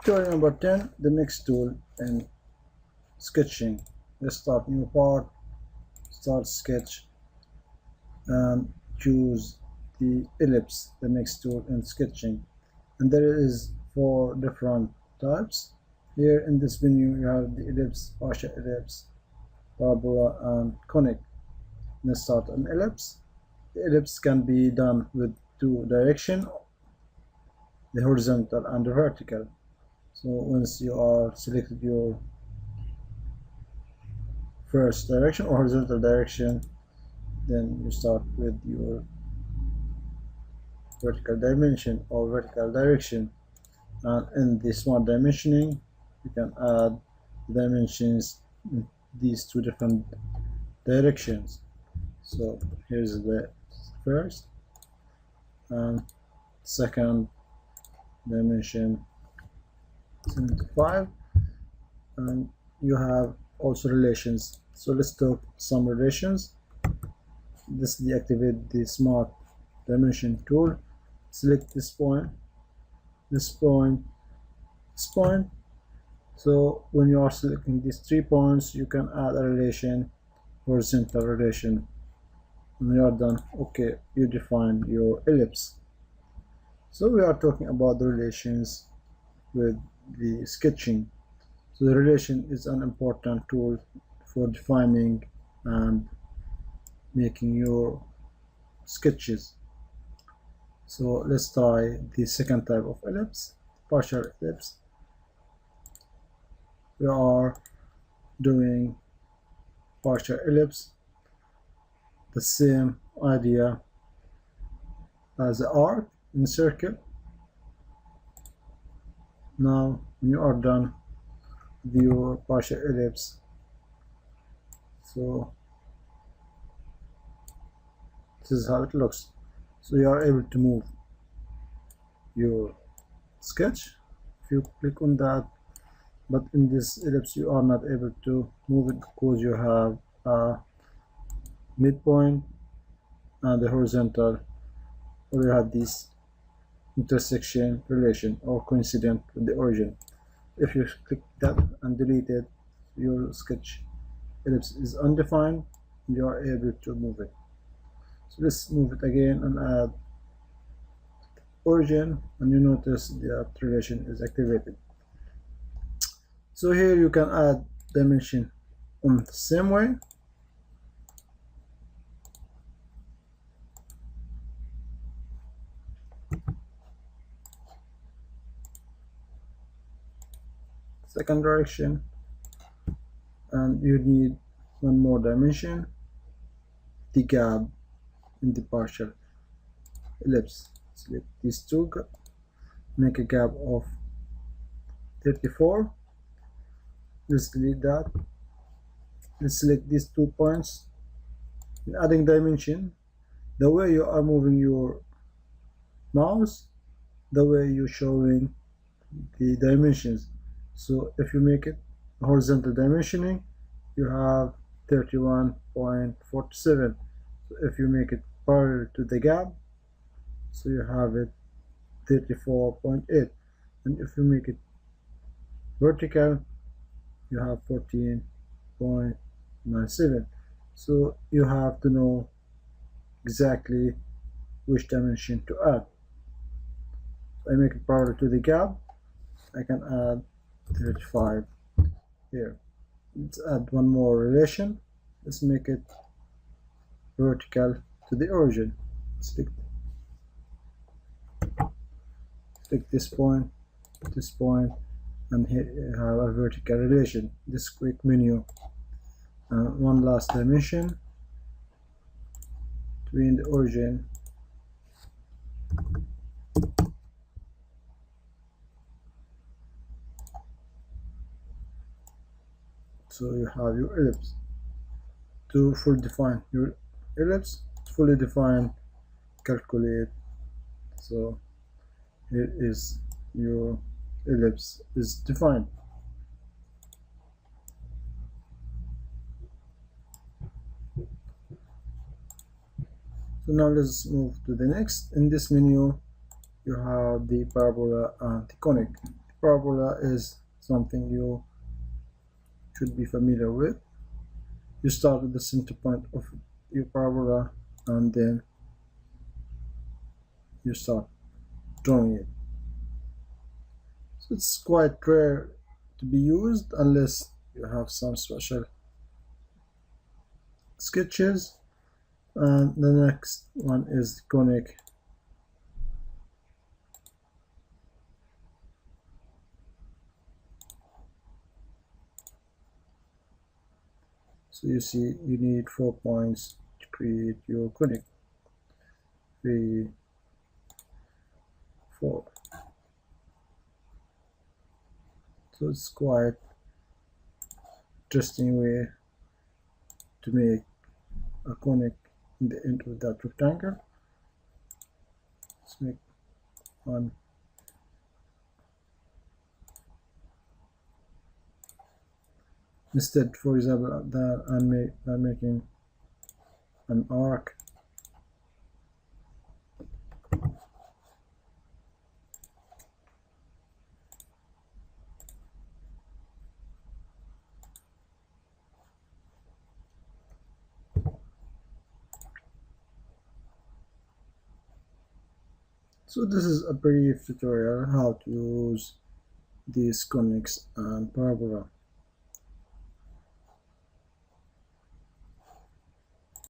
Tutorial number 10, the mix tool in sketching. Let's start new part, start sketch, and choose the ellipse, the mix tool in sketching. And there is 4 different types. Here in this menu you have the ellipse, partial ellipse, parabola, and conic. Let's start an ellipse. The ellipse can be done with 2 directions, the horizontal and the vertical. So once you are selected your first direction or horizontal direction, then you start with your vertical dimension or vertical direction, and in the smart dimensioning you can add dimensions in these 2 different directions. So here's the first and second dimension 75, and you have also relations. So let's talk some relations. This deactivate the smart dimension tool. Select this point, this point, this point. So when you are selecting these 3 points, you can add a relation, horizontal relation. When you are done, okay, you define your ellipse. So we are talking about the relations with the sketching. So the relation is an important tool for defining and making your sketches. So let's try the second type of ellipse, partial ellipse. We are doing partial ellipse, the same idea as the arc in circle. Now when you are done with your partial ellipse, so this is how it looks. So you are able to move your sketch if you click on that, but in this ellipse you are not able to move it because you have a midpoint and the horizontal, or you have this intersection relation or coincident with the origin. If you click that and delete it, your sketch ellipse is undefined and you are able to move it. So let's move it again and add origin, and you notice that relation is activated. So here you can add dimension on the same way. Second direction, and you need one more dimension, the gap in the partial ellipse. Select these 2, make a gap of 34. Let's delete that. Let's select these 2 points. In adding dimension, the way you are moving your mouse, the way you're showing the dimensions. So if you make it horizontal dimensioning, you have 31.47. So if you make it parallel to the gap, so you have it 34.8, and if you make it vertical, you have 14.97. So you have to know exactly which dimension to add. So I make it parallel to the gap, I can add 35 here. Let's add one more relation. Let's make it vertical to the origin. Select this point, and here you have a vertical relation. This quick menu, one last dimension between the origin so you have your ellipse. To fully define your ellipse, fully define, calculate. So here is your ellipse is defined. So now let's move to the next. In this menu you have the parabola and the conic. The Parabola is something you should be familiar with. You start at the center point of your parabola and then you start drawing it. So it's quite rare to be used unless you have some special sketches. And the next one is conic. So you see you need 4 points to create your conic. 3, 4. So it's quite interesting way to make a conic in the end of that rectangle. Let's make one. Instead, for example, that I'm making an arc. So this is a brief tutorial how to use these conics and parabola.